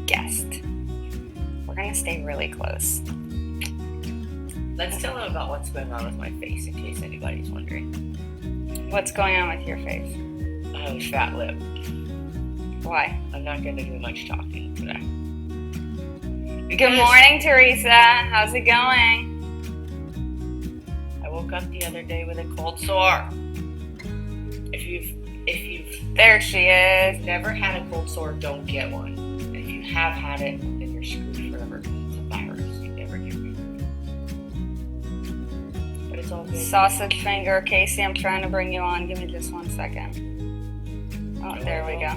guest. We're going to stay really close. Let's tell them about what's going on with my face in case anybody's wondering. What's going on with your face? I have a fat lip. Why? I'm not going to do much talking today. Good morning, Teresa. How's it going? I woke up the other day with a cold sore. If you've There she is. never had a cold sore, don't get one. And if you have had it, then you're screwed forever. It's a virus. You never get rid of it. But it's all good. Sausage finger. Casey, I'm trying to bring you on. Give me just 1 second. Oh, there we go.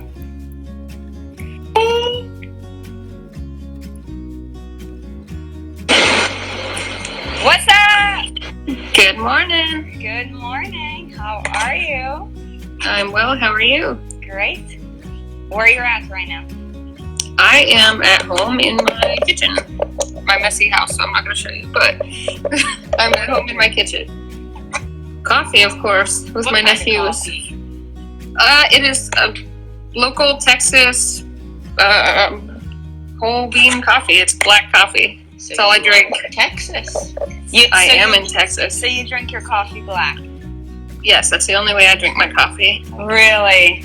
What's up? Good morning. Good morning. How are you? I'm well. How are you? Great. Where are you at right now? I am at home in my kitchen. My messy house, so I'm not going to show you, but I'm at home in my kitchen. Coffee, of course, with What my kind of nephews. coffee? It is a local Texas whole bean coffee. It's black coffee. So That's all I you drink. are in Texas. I am in Texas. So you drink your coffee black? Yes, that's the only way I drink my coffee. Really?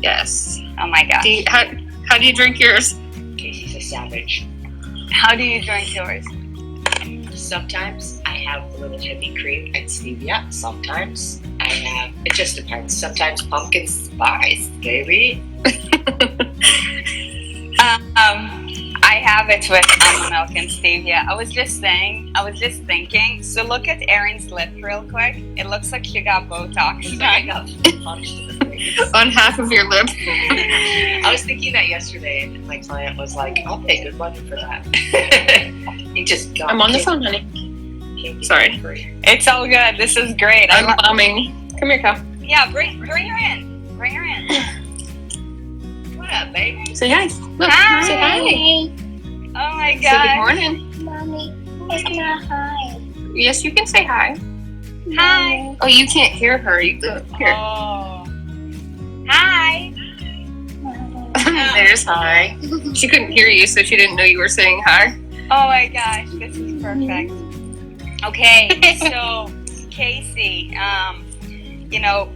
Yes. Oh my gosh. How do you drink yours? Casey's a savage. How do you drink yours? Sometimes I have a little heavy cream and stevia. Sometimes I have, it just depends. Sometimes pumpkin spice, baby. I have it with almond milk and stevia. I was just thinking. So look at Erin's lip real quick. It looks like she got Botox I done. got punched in the face. On half of your lip. I was thinking that yesterday, and my client was like, "I'll pay good money for that." He just got. I'm on the phone, honey. Sorry. It's all good. This is great. I'm bombing. Come here, Cal. Yeah, bring her in. Bring her in. What up, baby? Say hi. Look, Hi. say hi. Oh my Say good god. morning. Mommy, it's not hi. Yes, you can say hi. Hi. Oh, you can't hear her. You here. Oh. Hi. There's hi. She couldn't hear you, so she didn't know you were saying hi. Oh my gosh, this is perfect. Okay, so Casey,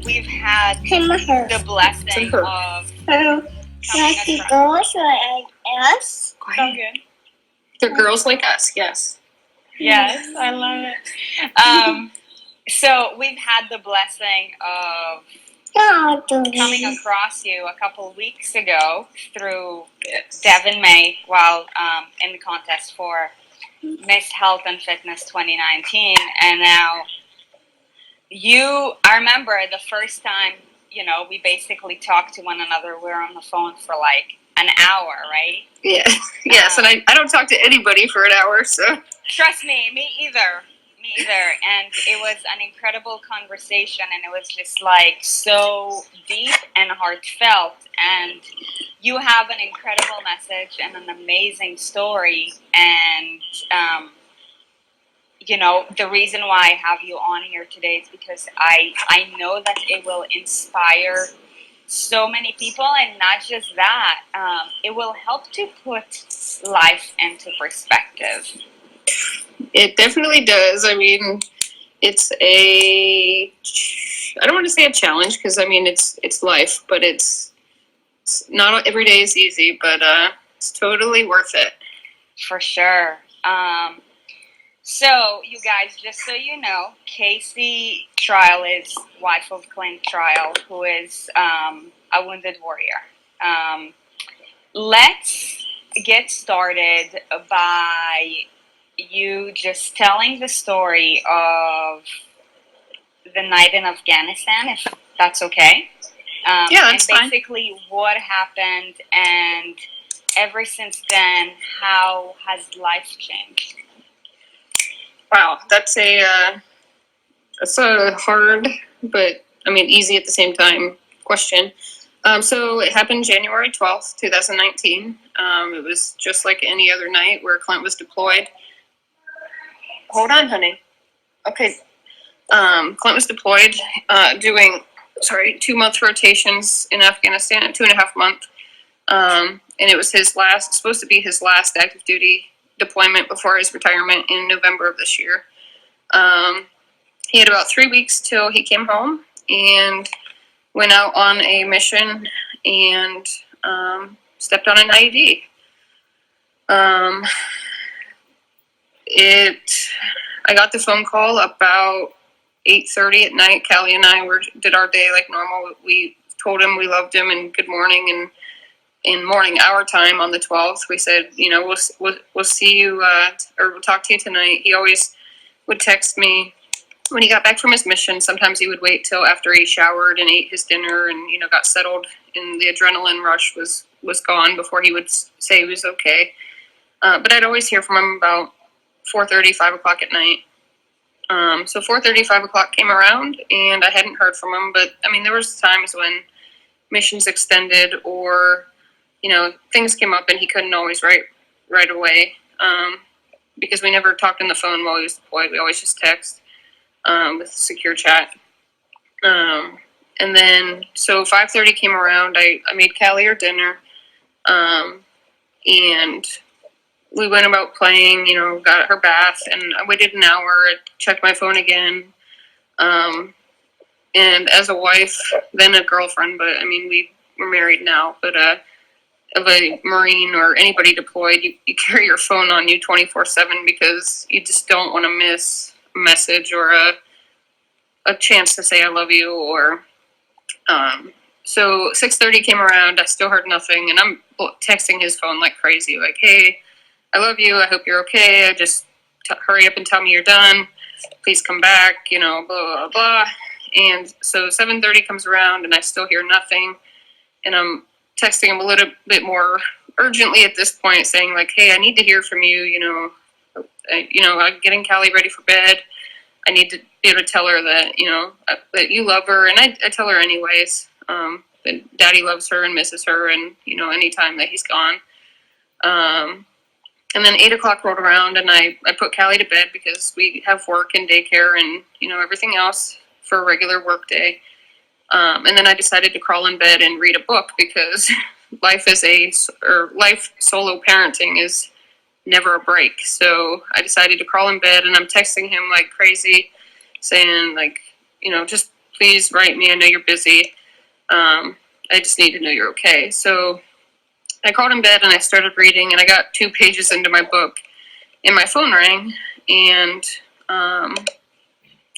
we've had the blessing of coming across. Us? So good. They're girls like us, yes. Yes, I love it. So we've had the blessing of coming across you a couple weeks ago through Devin May while in the contest for Miss Health and Fitness 2019, and now I remember the first time, we basically talked to one another. We were on the phone for like an hour, right? Yeah. Yes, and I don't talk to anybody for an hour, so. Trust me, me either. And it was an incredible conversation, and it was just like so deep and heartfelt. And you have an incredible message and an amazing story. And, the reason why I have you on here today is because I know that it will inspire so many people, and not just that, it will help to put life into perspective. It definitely does. I mean, it's I don't want to say a challenge, because I mean, it's life, but it's not every day is easy, but it's totally worth it. For sure. So, you guys, just so you know, Casey Trial is wife of Clints Trial, who is a wounded warrior. Let's get started by you just telling the story of the night in Afghanistan, if that's okay. Yeah, that's fine. And basically what happened, and ever since then, how has life changed? Wow, that's a hard, but I mean easy at the same time question. So it happened January 12th, 2019. It was just like any other night where Clint was deployed. Hold on, honey. Okay. Clint was deployed, doing 2-month rotations in Afghanistan, a 2.5 month. And it was supposed to be his last active duty deployment before his retirement in November of this year. He had about 3 weeks till he came home and went out on a mission and stepped on an IED. I got the phone call about 8:30 at night. Callie and I did our day like normal. We told him we loved him and good morning, and in morning our time on the 12th, we said, we'll see you, or we'll talk to you tonight. He always would text me when he got back from his mission. Sometimes he would wait till after he showered and ate his dinner and, got settled and the adrenaline rush was gone before he would say he was okay. But I'd always hear from him about 4:30, 5 o'clock at night. So 4:30, 5 o'clock came around and I hadn't heard from him, but there was times when missions extended or, things came up and he couldn't always write right away, because we never talked on the phone while he was deployed. We always just text, with secure chat. And then, so 5:30 came around, I made Callie her dinner, and we went about playing, got her bath, and I waited an hour, I checked my phone again, and as a wife, then a girlfriend, but we're married now, but of a Marine or anybody deployed, you carry your phone on you 24/7 because you just don't want to miss a message or a chance to say I love you. Or so 6:30 came around, I still heard nothing, and I'm texting his phone like crazy, like, hey, I love you, I hope you're okay, just hurry up and tell me you're done, please come back, blah, blah, blah. And so 7:30 comes around and I still hear nothing, and I'm texting him a little bit more urgently at this point, saying like, hey, I need to hear from you, I'm getting Callie ready for bed, I need to be able to tell her that, that you love her, and I tell her anyways, that Daddy loves her and misses her, and, anytime that he's gone. And then 8 o'clock rolled around, and I put Callie to bed because we have work and daycare and, everything else for a regular work day. And then I decided to crawl in bed and read a book because life solo parenting is never a break. So I decided to crawl in bed, and I'm texting him like crazy, saying like, just please write me. I know you're busy. I just need to know you're okay. So I crawled in bed and I started reading, and I got 2 pages into my book and my phone rang, and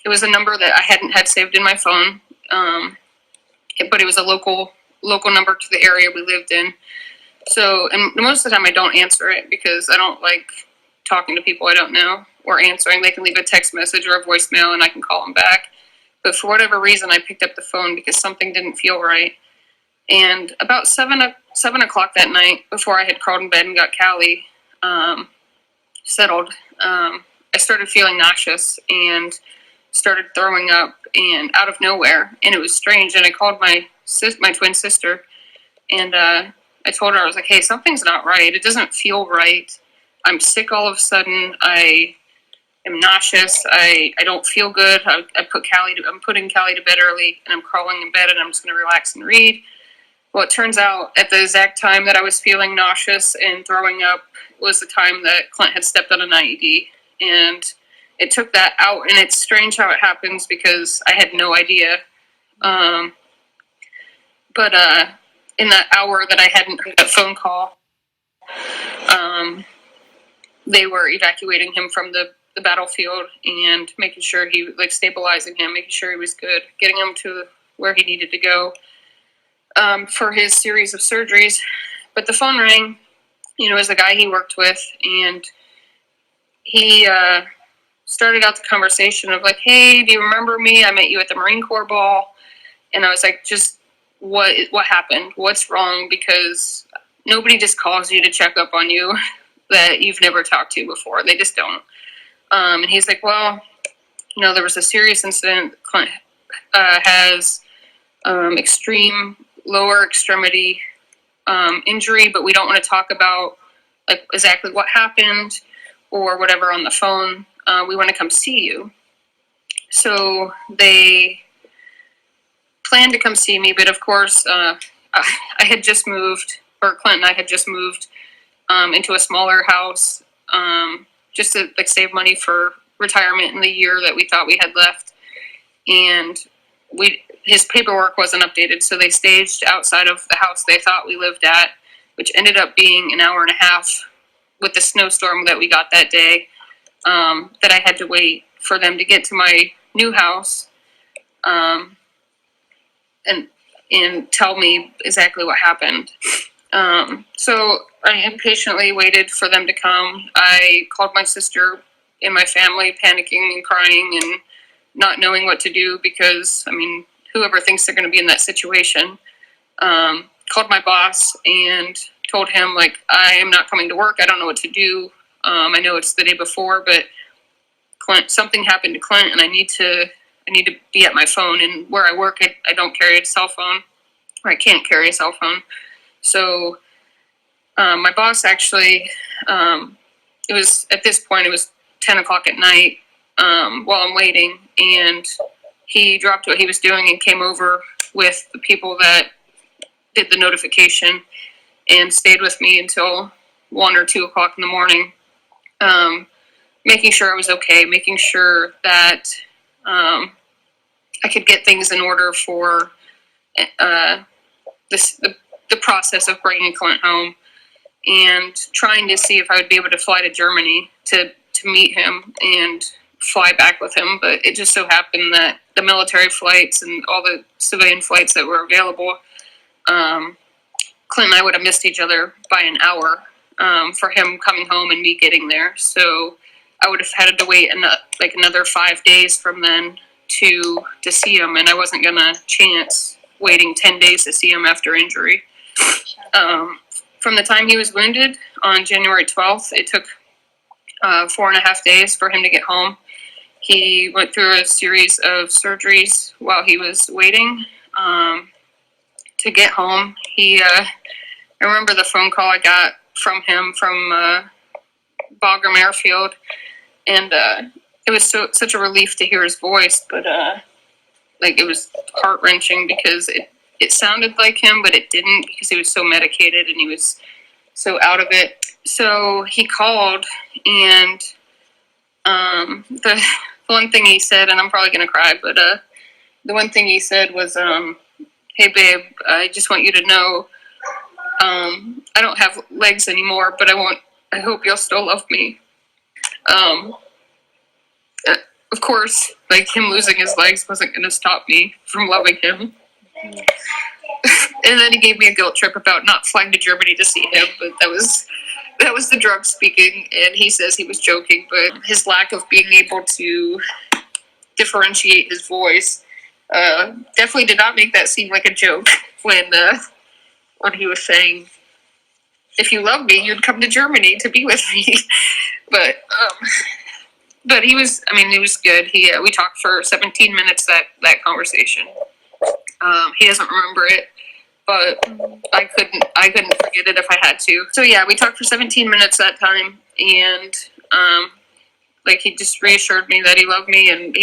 it was a number that I hadn't had saved in my phone. But it was a local number to the area we lived in. So, and most of the time I don't answer it because I don't like talking to people I don't know or answering. They can leave a text message or a voicemail and I can call them back. But for whatever reason, I picked up the phone because something didn't feel right. And about 7 o'clock that night, before I had crawled in bed and got Callie settled, I started feeling nauseous and started throwing up, and out of nowhere, and it was strange. And I called my twin sister, and I told her, I was like, hey, something's not right. It doesn't feel right. I'm sick all of a sudden. I am nauseous. I don't feel good. I'm putting Callie to bed early, and I'm crawling in bed, and I'm just going to relax and read. Well, it turns out at the exact time that I was feeling nauseous and throwing up was the time that Clint had stepped on an IED, and it took that out. And it's strange how it happens because I had no idea. But in that hour that I hadn't heard that phone call, they were evacuating him from the battlefield and making sure stabilizing him, making sure he was good, getting him to where he needed to go for his series of surgeries. But the phone rang, it was the guy he worked with, and he started out the conversation of like, hey, do you remember me? I met you at the Marine Corps ball. And I was like, just what happened? What's wrong? Because nobody just calls you to check up on you that you've never talked to before. They just don't. And he's like, well, there was a serious incident. Clint has extreme lower extremity injury, but we don't want to talk about like exactly what happened or whatever on the phone. We want to come see you. So they planned to come see me, but of course, I had just moved Clint and I had just moved into a smaller house, just to like save money for retirement in the year that we thought we had left. And his paperwork wasn't updated, so they staged outside of the house they thought we lived at, which ended up being an hour and a half with the snowstorm that we got that day, that I had to wait for them to get to my new house, and tell me exactly what happened. So I impatiently waited for them to come. I called my sister and my family, panicking and crying and not knowing what to do, because, I mean, whoever thinks they're going to be in that situation. Called my boss and told him, like, I am not coming to work. I don't know what to do. I know it's the day before, but something happened to Clint, and I need to be at my phone. And where I work, I don't carry a cell phone, or I can't carry a cell phone. So my boss actually, it was at this point, it was 10 o'clock at night while I'm waiting, and he dropped what he was doing and came over with the people that did the notification and stayed with me until 1 or 2 o'clock in the morning, making sure I was okay, making sure that I could get things in order for the process of bringing Clint home, and trying to see if I would be able to fly to Germany to meet him and fly back with him. But it just so happened that the military flights and all the civilian flights that were available, Clint and I would have missed each other by an hour for him coming home and me getting there. So I would have had to wait another 5 days from then to see him, and I wasn't gonna chance waiting 10 days to see him after injury. From the time he was wounded on January 12th, it took 4.5 days for him to get home. He went through a series of surgeries while he was waiting to get home. I remember the phone call I got from him from Bagram Airfield, and it was such a relief to hear his voice, but it was heart-wrenching because it sounded like him, but it didn't, because he was so medicated and he was so out of it. So he called, and the one thing he said, and I'm probably going to cry, but the one thing he said was, hey, babe, I just want you to know I don't have legs anymore, but I hope you'll still love me. Of course, him losing his legs wasn't going to stop me from loving him. And then he gave me a guilt trip about not flying to Germany to see him, but that was the drug speaking, and he says he was joking, but his lack of being able to differentiate his voice definitely did not make that seem like a joke when he was saying, if you love me, you'd come to Germany to be with me. But he was, it was good. We talked for 17 minutes, that conversation. He doesn't remember it, but I couldn't forget it if I had to. So yeah, we talked for 17 minutes that time, and he just reassured me that he loved me, and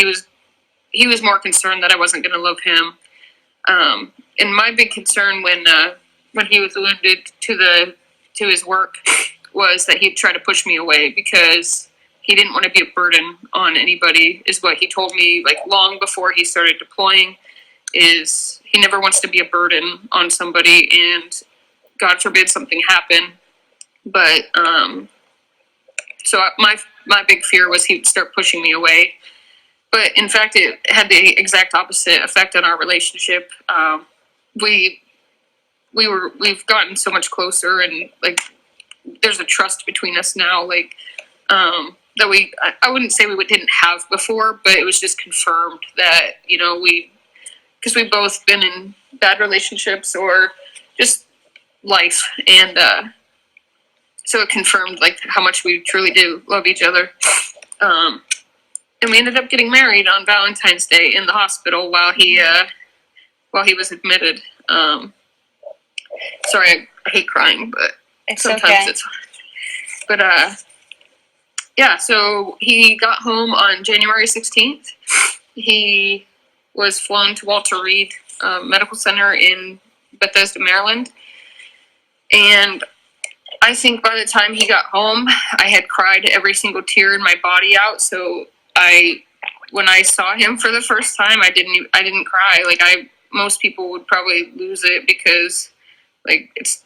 he was more concerned that I wasn't going to love him. And my big concern when he was wounded to his work was that he'd try to push me away, because he didn't want to be a burden on anybody, is what he told me, long before he started deploying, is he never wants to be a burden on somebody, and God forbid something happen. But so my big fear was he'd start pushing me away. But in fact, it had the exact opposite effect on our relationship. We've gotten so much closer, and there's a trust between us now, that I wouldn't say we didn't have before, but it was just confirmed that, because we've both been in bad relationships or just life, and so it confirmed how much we truly do love each other. And we ended up getting married on Valentine's Day in the hospital while he was admitted. Sorry, I hate crying, but It's sometimes okay. it's. But yeah, so he got home on January 16th. He was flown to Walter Reed Medical Center in Bethesda, Maryland. And I think by the time he got home, I had cried every single tear in my body out. So when I saw him for the first time, I didn't cry. Like most people would probably lose it because like it's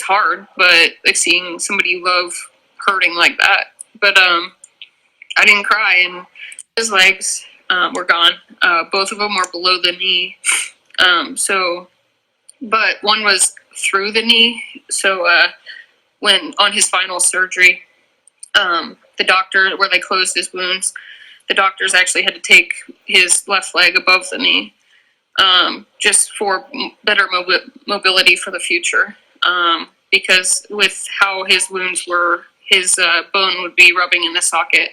hard, but like seeing somebody you love hurting like that. But I didn't cry, and his legs were gone. Both of them were below the knee. But one was through the knee. So when on his final surgery, the doctor, where they closed his wounds, the doctors actually had to take his left leg above the knee, just for better mobility for the future. Because with how his wounds were, his bone would be rubbing in the socket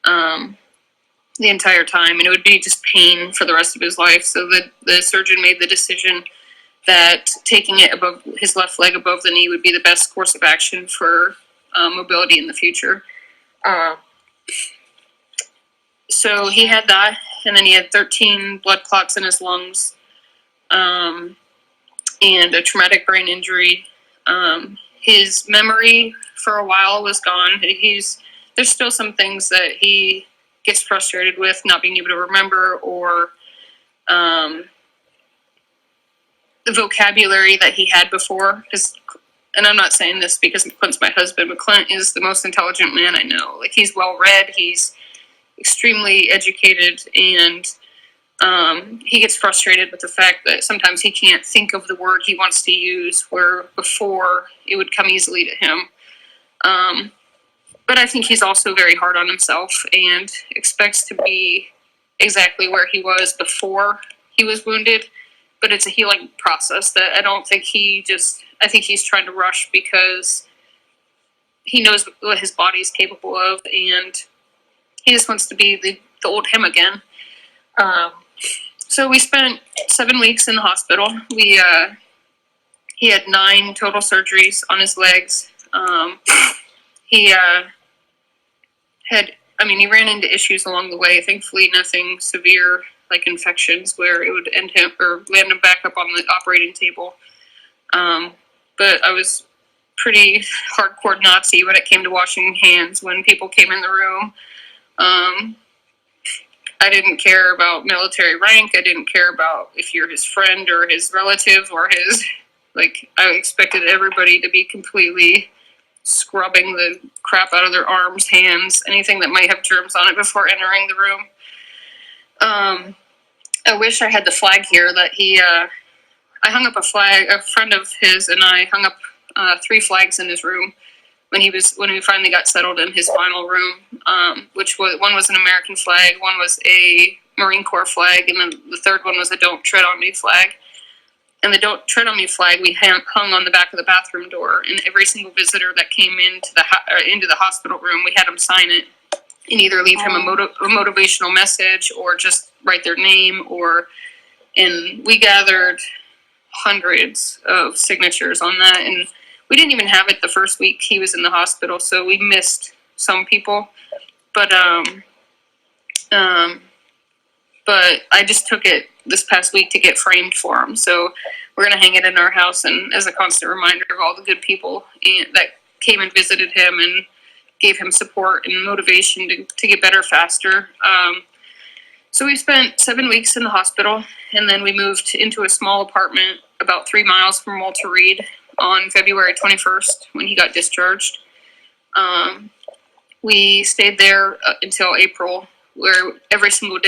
the entire time, and it would be just pain for the rest of his life. So the surgeon made the decision that taking it above his left leg above the knee would be the best course of action for mobility in the future. So he had that, and then he had 13 blood clots in his lungs, and a traumatic brain injury. His memory for a while was gone. There's still some things that he gets frustrated with, not being able to remember, or the vocabulary that he had before. And I'm not saying this because Clint's my husband, but Clint is the most intelligent man I know. Like, he's well read, he's extremely educated, and he gets frustrated with the fact that sometimes he can't think of the word he wants to use, where before it would come easily to him. But I think he's also very hard on himself and expects to be exactly where he was before he was wounded. But it's a healing process that I don't think I think he's trying to rush because he knows what his body's capable of, and he just wants to be the old him again. So we spent 7 weeks in the hospital. He had 9 total surgeries on his legs. He ran into issues along the way. Thankfully, nothing severe like infections where it would end him or land him back up on the operating table. But I was pretty hardcore Nazi when it came to washing hands when people came in the room. I didn't care about military rank. I didn't care about if you're his friend or his relative or I expected everybody to be completely scrubbing the crap out of their arms, hands, anything that might have germs on it before entering the room. I wish I had the flag here that I hung up a flag, a friend of his and I hung up 3 flags in his room when we finally got settled in his final room, one was an American flag, one was a Marine Corps flag, and then the third one was a Don't Tread on Me flag. And the Don't Tread on Me flag we hung on the back of the bathroom door, and every single visitor that came into the hospital room, we had them sign it and either leave him a motivational message or just write their name, and we gathered hundreds of signatures on that, and we didn't even have it the first week he was in the hospital, so we missed some people, but I just took it this past week to get framed for him, so we're going to hang it in our house and as a constant reminder of all the good people that came and visited him and gave him support and motivation to get better faster. So we spent 7 weeks in the hospital, and then we moved into a small apartment about 3 miles from Walter Reed on February 21st when he got discharged. We stayed there until April, where every single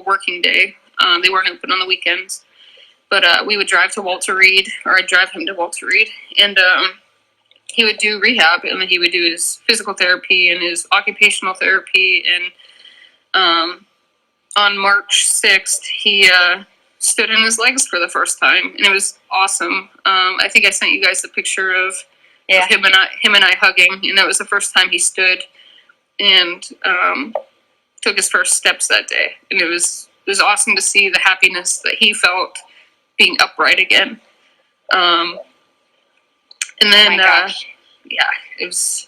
working day, they weren't open on the weekends, but we would drive to Walter Reed, or I'd drive him to Walter Reed, and he would do rehab, and then he would do his physical therapy and his occupational therapy, and on March 6th, he stood on his legs for the first time, and it was awesome. I think I sent you guys a picture of him and I hugging, and that was the first time he stood and took his first steps that day, and it was awesome to see the happiness that he felt being upright again. And then it was.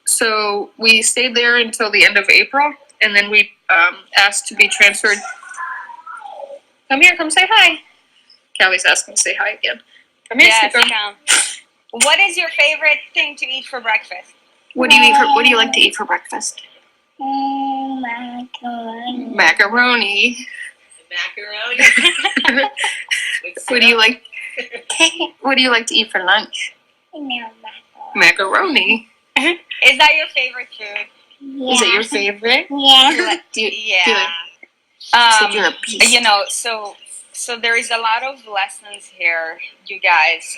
So we stayed there until the end of April, and then we asked to be transferred. Come here, come say hi. Callie's asking to say hi again. Yes, come. What is your favorite thing to eat for breakfast? What do you like to eat for breakfast? Macaroni. Macaroni. Macaroni. What do you like? What do you like to eat for lunch? No, Macaroni. Is that your favorite food? yeah. Is it your favorite? Yeah. Do you, Yeah. you're a beast. You know, so there is a lot of lessons here, you guys.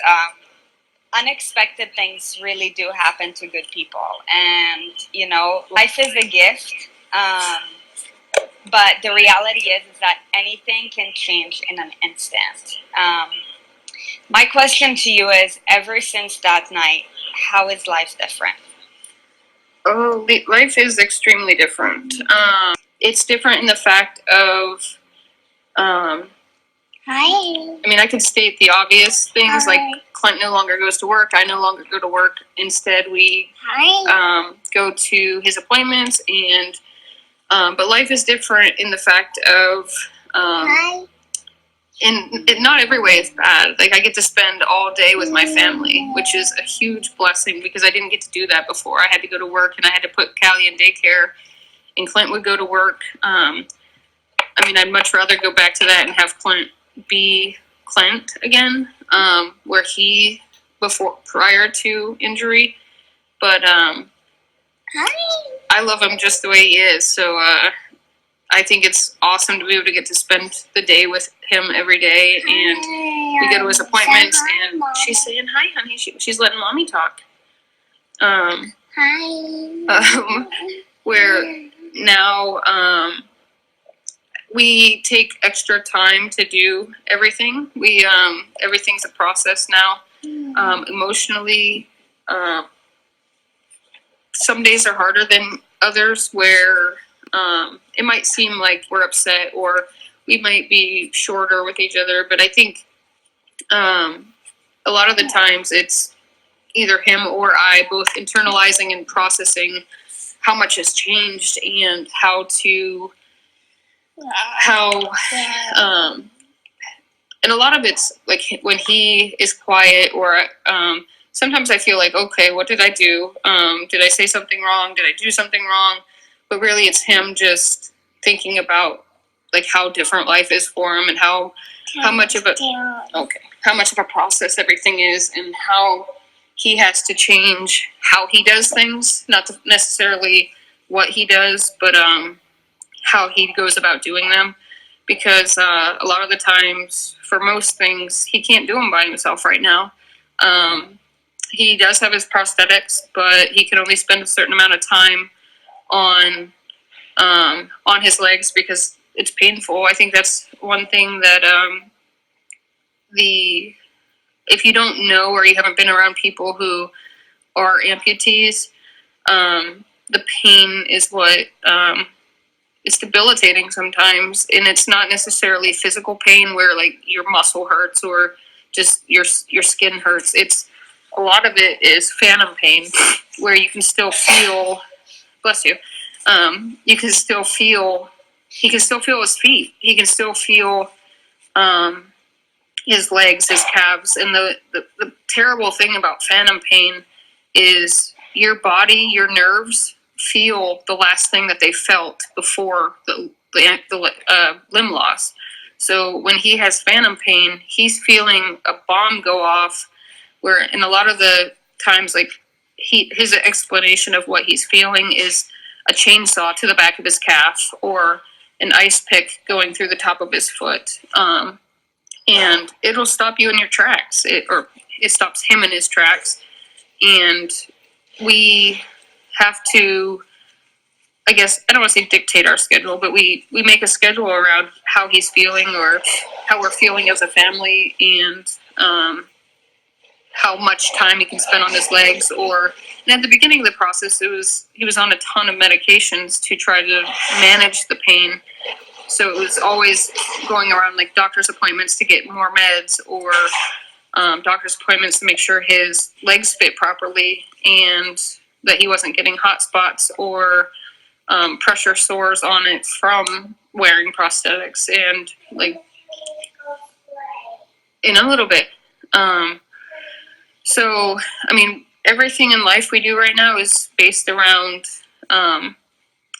Unexpected things really do happen to good people, and you know, life is a gift. But the reality is that anything can change in an instant. My question to you is: ever since that night, how is life different? Oh, life is extremely different. It's different in the fact of, Hi. I mean, I could state the obvious things like Clint no longer goes to work. I no longer go to work. Instead, we Hi. go to his appointments, and but life is different in the fact of, Hi. in not every way is bad. Like I get to spend all day with my family, which is a huge blessing because I didn't get to do that before. I had to go to work and I had to put Callie in daycare, and Clint would go to work. I mean, I'd much rather go back to that and have Clint be Clint again, where he prior to injury. But Hi. I love him just the way he is. So I think it's awesome to be able to get to spend the day with him every day, and we go to his appointments, and she's saying hi, honey. She's letting mommy talk. Hi. Where now we take extra time to do everything. We everything's a process now. Emotionally, some days are harder than others where it might seem like we're upset or we might be shorter with each other, but I think a lot of the times it's either him or I both internalizing and processing how much has changed and how and a lot of it's like when he is quiet or sometimes I feel like, okay, what did I do? Did I say something wrong? Did I do something wrong? But really it's him just thinking about like how different life is for him and how much of a process everything is and how he has to change how he does things, not necessarily what he does, but how he goes about doing them. Because a lot of the times, for most things, he can't do them by himself right now. He does have his prosthetics, but he can only spend a certain amount of time on his legs because it's painful. I think that's one thing that if you don't know or you haven't been around people who are amputees, the pain is what it's debilitating sometimes, and it's not necessarily physical pain where like your muscle hurts or just your skin hurts. It's a lot of it is phantom pain where you can still feel. Bless you. You can still feel. He can still feel his feet. He can still feel his legs, his calves, and the terrible thing about phantom pain is your body, your nerves feel the last thing that they felt before the limb loss. So when he has phantom pain, he's feeling a bomb go off. Where in a lot of the times, like his explanation of what he's feeling is a chainsaw to the back of his calf or an ice pick going through the top of his foot. And it'll stop you in your tracks. It stops him in his tracks. And we have to, I guess, I don't want to say dictate our schedule, but we make a schedule around how he's feeling or how we're feeling as a family and how much time he can spend on his legs. And at the beginning of the process, he was on a ton of medications to try to manage the pain. So it was always going around like doctor's appointments to get more meds or doctor's appointments to make sure his legs fit properly and that he wasn't getting hot spots or pressure sores on it from wearing prosthetics. And like in a little bit, So, I mean, everything in life we do right now is based around, I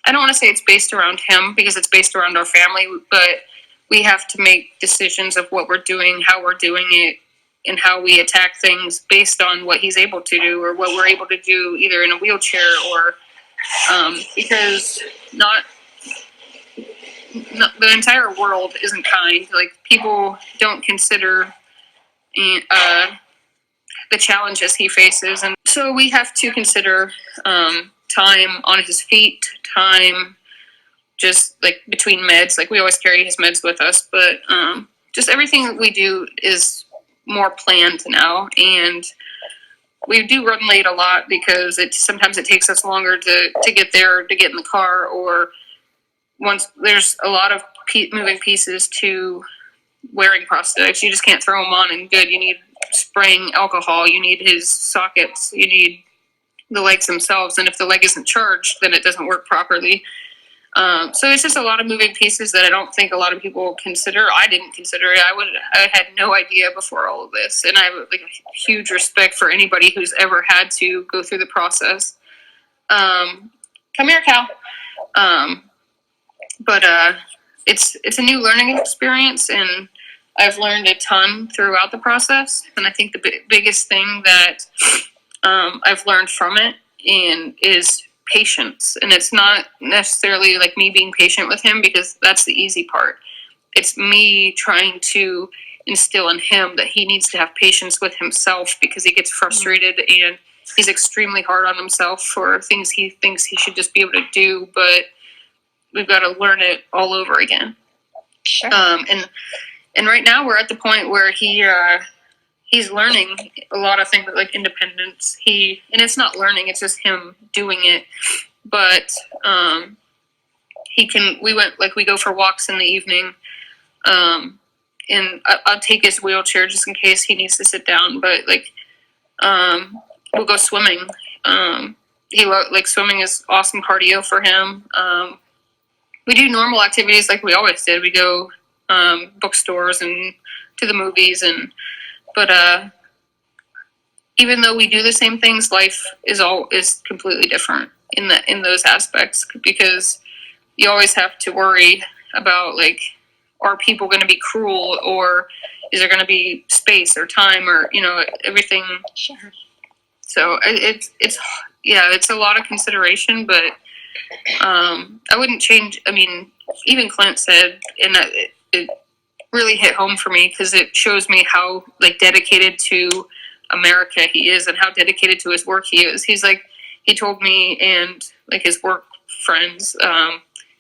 don't want to say it's based around him because it's based around our family, but we have to make decisions of what we're doing, how we're doing it, and how we attack things based on what he's able to do or what we're able to do either in a wheelchair or because not the entire world isn't kind. Like, people don't consider the challenges he faces, and so we have to consider time on his feet, time just like between meds. Like, we always carry his meds with us, but just everything that we do is more planned now, and we do run late a lot because sometimes it takes us longer to get there, to get in the car, or once there's a lot of moving pieces to wearing prosthetics. You just can't throw them on and good. You need spraying alcohol, you need his sockets, you need the legs themselves, and if the leg isn't charged, then it doesn't work properly. So it's just a lot of moving pieces that I don't think a lot of people consider. I didn't consider it. I had no idea before all of this, and I have like a huge respect for anybody who's ever had to go through the process. Come here, Cal. But it's a new learning experience, and I've learned a ton throughout the process. And I think the biggest thing that I've learned from it is patience. And it's not necessarily like me being patient with him, because that's the easy part. It's me trying to instill in him that he needs to have patience with himself, because he gets frustrated and he's extremely hard on himself for things he thinks he should just be able to do, but we've got to learn it all over again. Sure. And right now we're at the point where he's learning a lot of things like independence. And it's not learning, it's just him doing it. But we go for walks in the evening. And I'll take his wheelchair just in case he needs to sit down, but we'll go swimming. Swimming is awesome cardio for him. We do normal activities like we always did. We go bookstores and to the movies, but even though we do the same things, life is completely different in those aspects, because you always have to worry about, like, are people going to be cruel, or is there going to be space or time, or everything. Sure. So it's a lot of consideration, but I wouldn't change. I mean, even Clint said, and it really hit home for me, because it shows me how dedicated to America he is, and how dedicated to his work he is. He told me, and his work friends,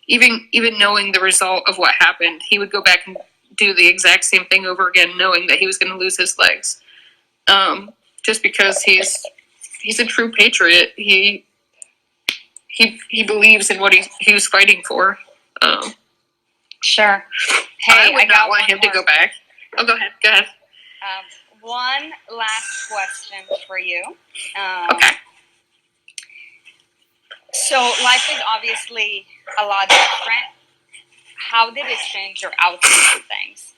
even knowing the result of what happened, he would go back and do the exact same thing over again, knowing that he was going to lose his legs, just because he's a true patriot. He believes in what he was fighting for. Sure. Hey, I got want him to go back. Oh, go ahead. Go ahead. One last question for you. Okay. So life is obviously a lot different. How did it change your outlook on things?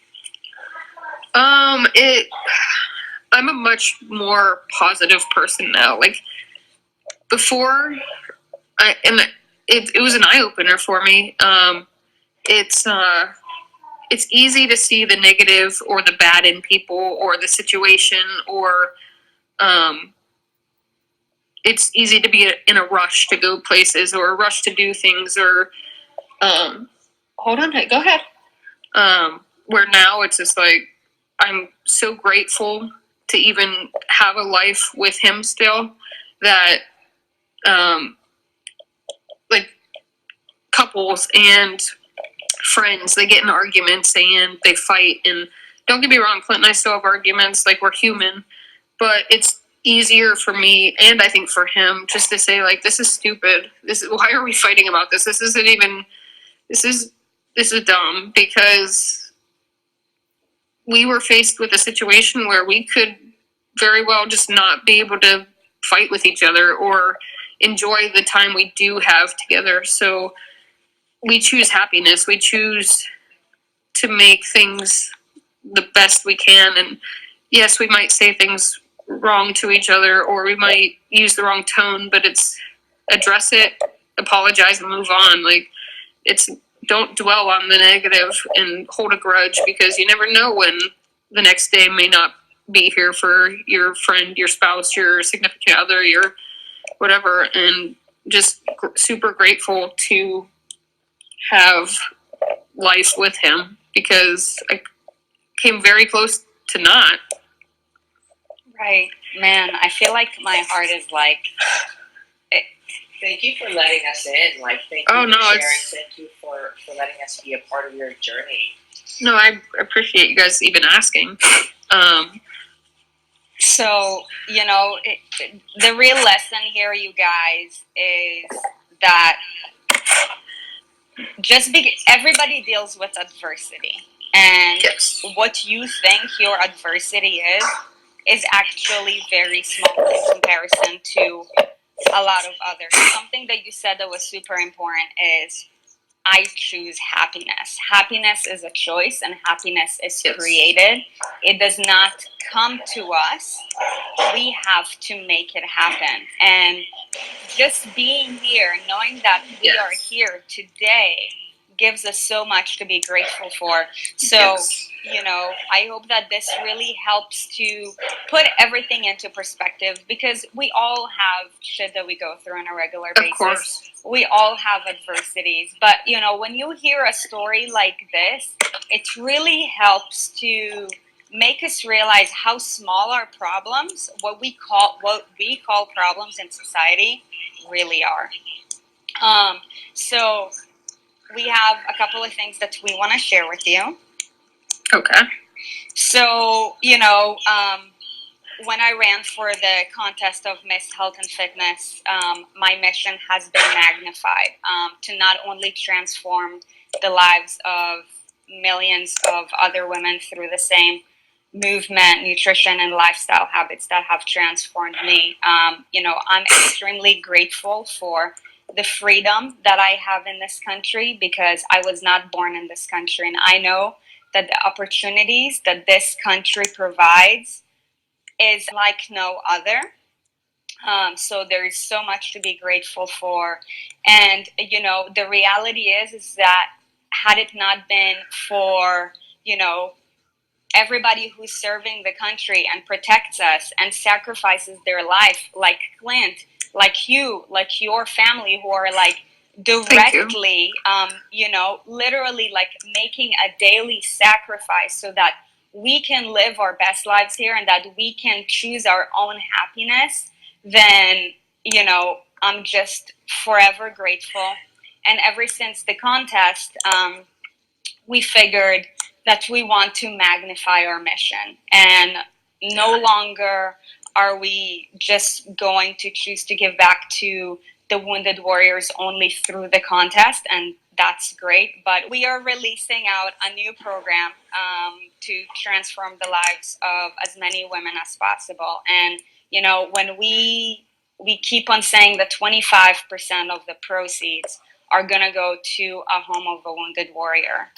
I'm a much more positive person now. Before, it was an eye opener for me. It's easy to see the negative or the bad in people or the situation, or it's easy to be in a rush to go places, or a rush to do things, or hold on, go ahead. Where now it's just I'm so grateful to even have a life with him still, that couples and friends, they get in arguments and they fight, and don't get me wrong, Clint and I still have arguments, we're human, but it's easier for me, and I think for him, just to say this is stupid, why are we fighting about this, this is dumb, because we were faced with a situation where we could very well just not be able to fight with each other or enjoy the time we do have together. So we choose happiness. We choose to make things the best we can. yes, we might say things wrong to each other, or we might use the wrong tone, but it's address it, apologize, and move on. Like, it's don't dwell on the negative and hold a grudge, because you never know when the next day may not be here for your friend, your spouse, your significant other, your whatever. And just super grateful to have life with him, because I came very close to not. Right. Man, I feel like my heart is like, Thank you for letting us in. Like, thank Oh, you no, for sharing. it's- Thank you for letting us be a part of your journey. No, I appreciate you guys even asking. so, the real lesson here, you guys, is that everybody deals with adversity. And Yes. what you think your adversity is actually very small in comparison to a lot of others. Something that you said that was super important is I choose happiness. Happiness is a choice, and happiness is Yes. created. It does not come to us. We have to make it happen. And just being here, knowing that we Yes. are here today, gives us so much to be grateful for. So, Yes. I hope that this really helps to put everything into perspective, because we all have shit that we go through on a regular basis. Of course. We all have adversities. But, when you hear a story like this, it really helps to make us realize how small our problems, what we call problems in society, really are. So we have a couple of things that we want to share with you. Okay. So, when I ran for the contest of Miss Health and Fitness, my mission has been magnified to not only transform the lives of millions of other women through the same movement, nutrition, and lifestyle habits that have transformed me. I'm extremely grateful for the freedom that I have in this country, because I was not born in this country, and I know that the opportunities that this country provides is like no other. So there's so much to be grateful for. And, the reality is that had it not been for, everybody who's serving the country and protects us and sacrifices their life, like Clint, like you, like your family, who are like directly, literally like making a daily sacrifice so that we can live our best lives here and that we can choose our own happiness, then, I'm just forever grateful. And ever since the contest, we figured that we want to magnify our mission, and no longer are we just going to choose to give back to the wounded warriors only through the contest, and that's great, but we are releasing out a new program to transform the lives of as many women as possible. And when we keep on saying that 25% of the proceeds are going to go to a home of a wounded warrior.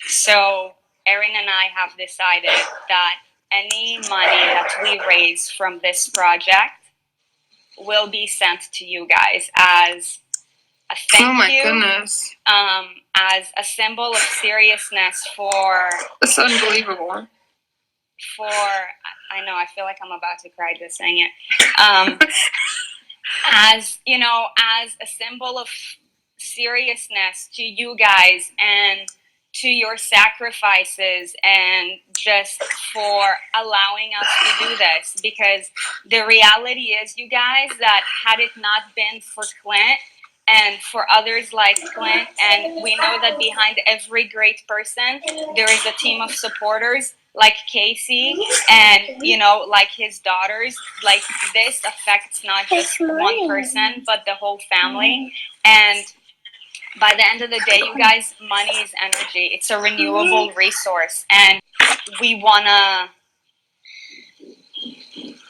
So Erin and I have decided that any money that we raise from this project will be sent to you guys as a thank Oh my you, goodness. as a symbol of seriousness for That's unbelievable. I know, I feel like I'm about to cry just saying it. As a symbol of seriousness to you guys and to your sacrifices, and just for allowing us to do this, because the reality is, you guys, that had it not been for Clint and for others like Clint, and we know that behind every great person there is a team of supporters like Casey and like his daughters. Like, this affects not just one person but the whole family. And by the end of the day, you guys, money is energy. It's a renewable resource, and we wanna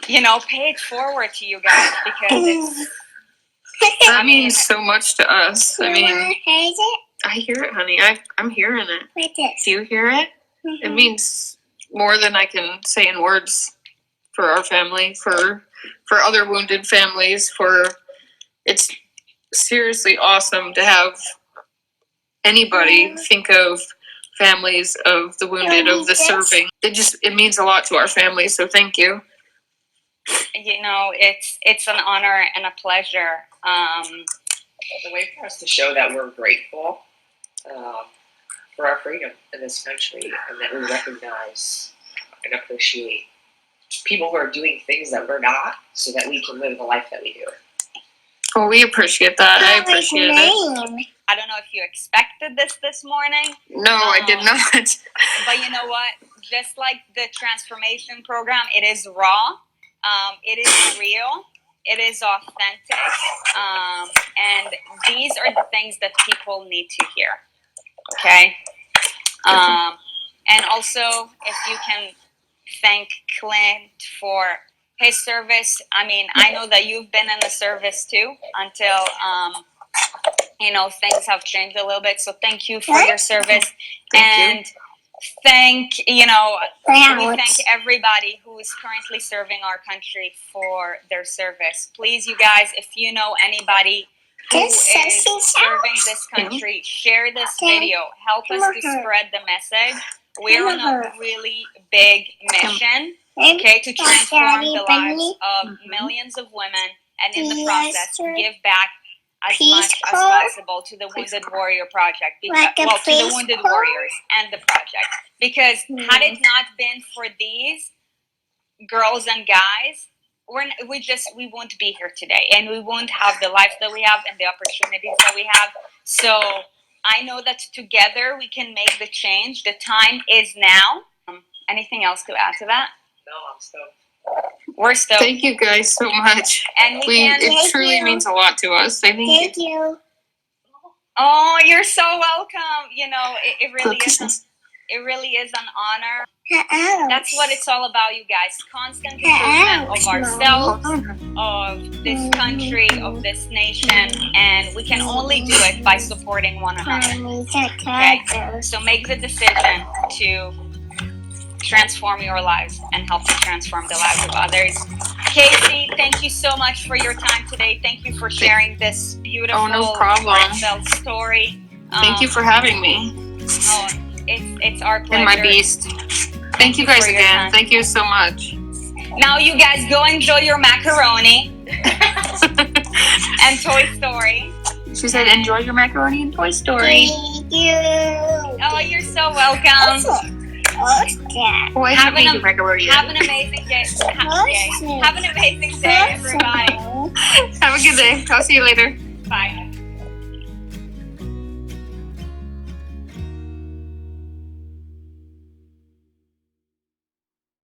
pay it forward to you guys, because it's That means so much to us. I mean, I hear it, honey. I'm hearing it. Do you hear it? It means more than I can say in words. our family, for other wounded families. It's seriously awesome to have anybody think of families of the wounded, of the serving. It means a lot to our family, so thank you. You know, it's an honor and a pleasure. The way for us to show that we're grateful for our freedom in this country, and that we recognize and appreciate people who are doing things that we're not, so that we can live the life that we do. Well, we appreciate that. I appreciate it. I don't know if you expected this morning. No, I did not. But you know what? Just like the transformation program, it is raw. It is real. It is authentic. And these are the things that people need to hear. Okay? And also, if you can thank Clint for his service. I mean, I know that you've been in the service too until, you know, things have changed a little bit. So thank you for your service. Thank you. Thank, you know, we thank everybody who is currently serving our country for their service. Please, you guys, if you know anybody who is serving this country, share this video. Help us to spread the message. We're on a really big mission, okay, to transform the lives of millions of women, and in the process, give back as much as possible to the Wounded Warrior Project. To the Wounded Warriors and the project. Because had it not been for these girls and guys, we won't be here today, and we won't have the life that we have and the opportunities that we have. So I know that together we can make the change. The time is now. Anything else to add to that? No, I'm stoked. We're stoked. Thank you guys so much. And it truly means a lot to us. Thank you. Oh, you're so welcome. You know, it really is. It really is an honor. That's what it's all about, you guys. Constant improvement of ourselves, of this country, of this nation, and we can only do it by supporting one another. Okay? So make the decision to transform your lives and help to transform the lives of others. Casey, thank you so much for your time today. Thank you for sharing this beautiful, heartfelt story. Thank you for having me. Oh, it's our pleasure. And my beast. Thank you guys again. Thank you so much. Now you guys go enjoy your macaroni and Toy Story. She said enjoy your macaroni and Toy Story. Thank you. Oh, you're so welcome. Well, have an amazing day. Have an amazing day, everybody. Have a good day. I'll see you later. Bye.